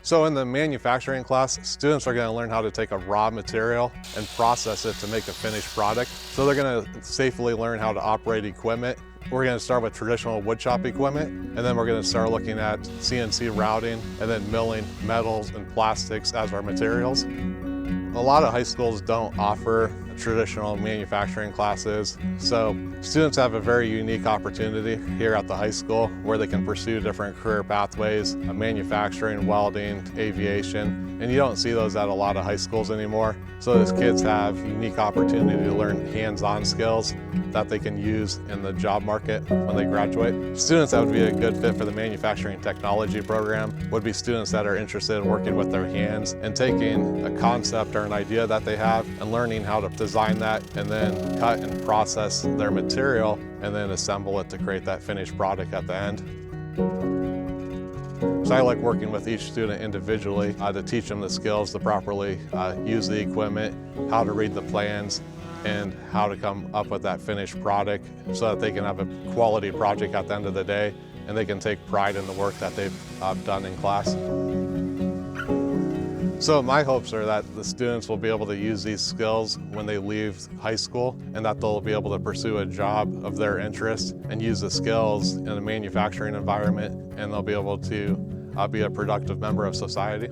So in the manufacturing class, students are going to learn how to take a raw material and process it to make a finished product. So they're going to safely learn how to operate equipment. We're going to start with traditional woodshop equipment, and then we're going to start looking at CNC routing and then milling metals and plastics as our materials. A lot of high schools don't offer traditional manufacturing classes, so students have a very unique opportunity here at the high school where they can pursue different career pathways, manufacturing, welding, aviation, and you don't see those at a lot of high schools anymore. So those kids have unique opportunity to learn hands-on skills that they can use in the job market when they graduate. Students that would be a good fit for the manufacturing technology program would be students that are interested in working with their hands and taking a concept or an idea that they have and learning how to design that and then cut and process their material and then assemble it to create that finished product at the end. So I like working with each student individually to teach them the skills to properly use the equipment, how to read the plans, and how to come up with that finished product so that they can have a quality project at the end of the day and they can take pride in the work that they've done in class. So my hopes are that the students will be able to use these skills when they leave high school and that they'll be able to pursue a job of their interest and use the skills in a manufacturing environment, and they'll be able to be a productive member of society.